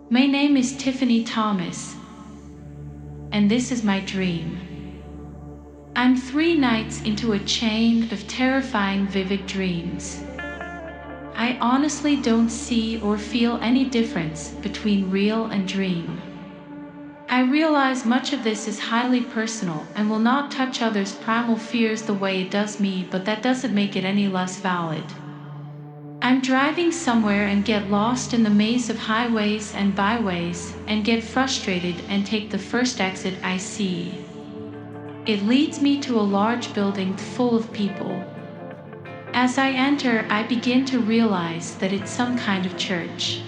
My name is Tiffany Thomas, and this is my dream. I'm 3 nights into a chain of terrifying vivid dreams. I honestly don't see or feel any difference between real and dream. I realize much of this is highly personal and will not touch others' primal fears the way it does me, but that doesn't make it any less valid. I'm driving somewhere and get lost in the maze of highways and byways and get frustrated and take the first exit I see. It leads me to a large building full of people. As I enter, I begin to realize that it's some kind of church.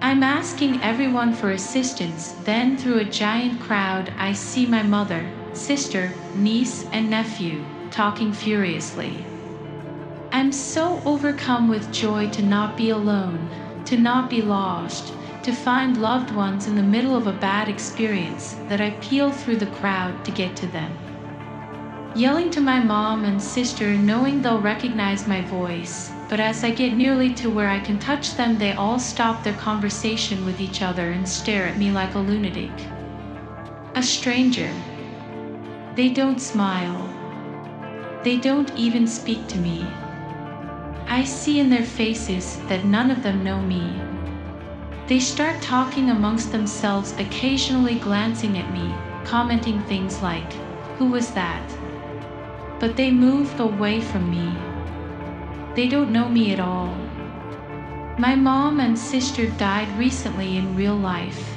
I'm asking everyone for assistance, then through a giant crowd I see my mother, sister, niece, and nephew talking furiously. I'm so overcome with joy to not be alone, to not be lost, to find loved ones in the middle of a bad experience that I peel through the crowd to get to them. Yelling to my mom and sister, knowing they'll recognize my voice, but as I get nearly to where I can touch them, they all stop their conversation with each other and stare at me like a lunatic. A stranger. They don't smile. They don't even speak to me. I see in their faces that none of them know me. They start talking amongst themselves, occasionally glancing at me, commenting things like, "Who was that?" But they move away from me. They don't know me at all. My mom and sister died recently in real life.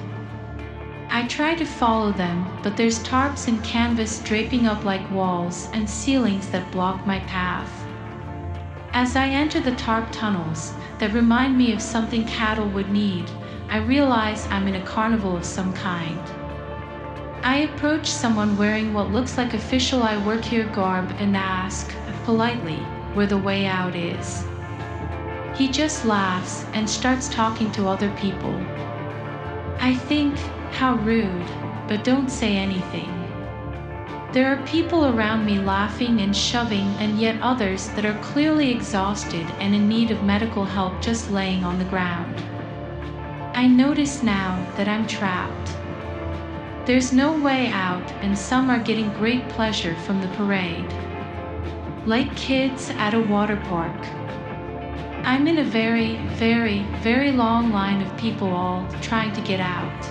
I try to follow them, but there's tarps and canvas draping up like walls and ceilings that block my path. As I enter the tarp tunnels that remind me of something cattle would need, I realize I'm in a carnival of some kind. I approach someone wearing what looks like official "I work here" garb and ask, politely, where the way out is. He just laughs and starts talking to other people. I think, how rude, but don't say anything. There are people around me laughing and shoving, and yet others that are clearly exhausted and in need of medical help just laying on the ground. I notice now that I'm trapped. There's no way out, and some are getting great pleasure from the parade. Like kids at a water park. I'm in a very, very, very long line of people all trying to get out.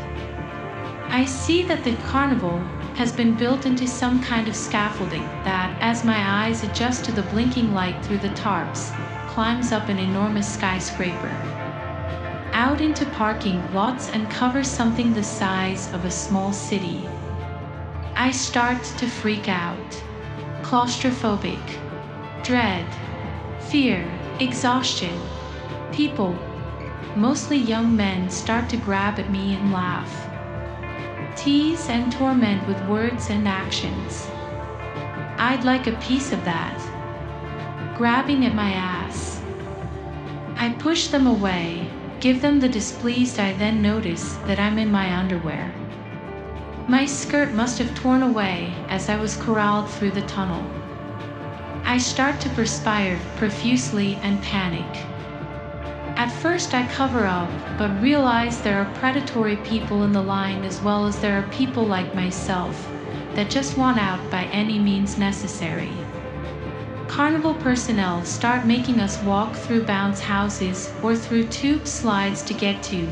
I see that the carnival has been built into some kind of scaffolding that, as my eyes adjust to the blinking light through the tarps, climbs up an enormous skyscraper. Out into parking lots and covers something the size of a small city. I start to freak out. Claustrophobic. Dread. Fear. Exhaustion. People, mostly young men, start to grab at me and laugh. Tease and torment with words and actions. I'd like a piece of that. Grabbing at my ass. I push them away, give them the displeased eye, then notice that I'm in my underwear. My skirt must have torn away as I was corralled through the tunnel. I start to perspire profusely and panic. At first I cover up, but realize there are predatory people in the line, as well as there are people like myself that just want out by any means necessary. Carnival personnel start making us walk through bounce houses or through tube slides to get to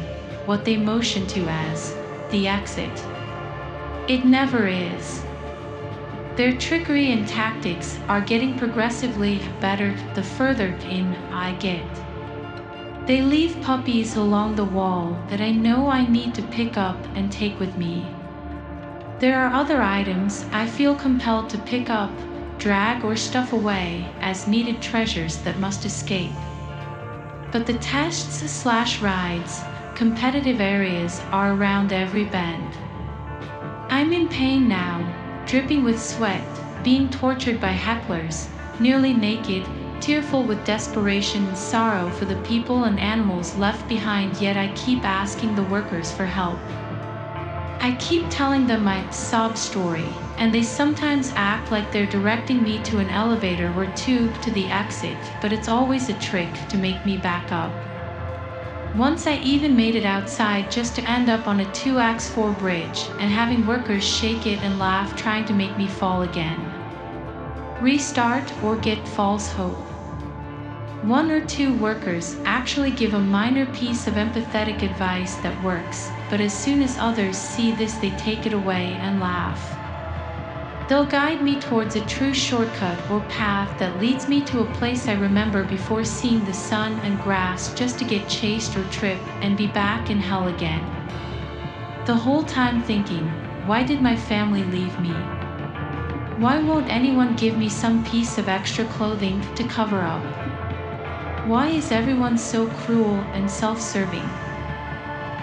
what they motion to as the exit. It never is. Their trickery and tactics are getting progressively better the further in I get. They leave puppies along the wall that I know I need to pick up and take with me. There are other items I feel compelled to pick up, drag, or stuff away as needed treasures that must escape. But the tests/rides, competitive areas are around every bend. I'm in pain now, dripping with sweat, being tortured by hecklers, nearly naked, tearful with desperation and sorrow for the people and animals left behind, yet I keep asking the workers for help. I keep telling them my sob story, and they sometimes act like they're directing me to an elevator or tube to the exit, but it's always a trick to make me back up. Once I even made it outside just to end up on a 2x4 bridge and having workers shake it and laugh trying to make me fall again. Restart or get false hope. One or two workers actually give a minor piece of empathetic advice that works, but as soon as others see this they take it away and laugh. They'll guide me towards a true shortcut or path that leads me to a place I remember before seeing the sun and grass just to get chased or trip and be back in hell again. The whole time thinking, why did my family leave me? Why won't anyone give me some piece of extra clothing to cover up? Why is everyone so cruel and self-serving?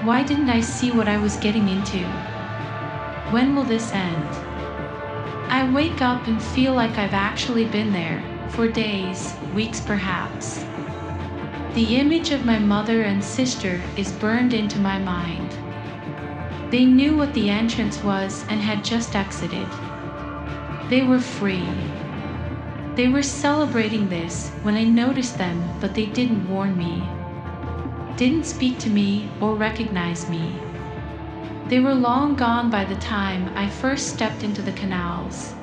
Why didn't I see what I was getting into? When will this end? I wake up and feel like I've actually been there, for days, weeks perhaps. The image of my mother and sister is burned into my mind. They knew what the entrance was and had just exited. They were free. They were celebrating this when I noticed them, but they didn't warn me. Didn't speak to me or recognize me. They were long gone by the time I first stepped into the canals.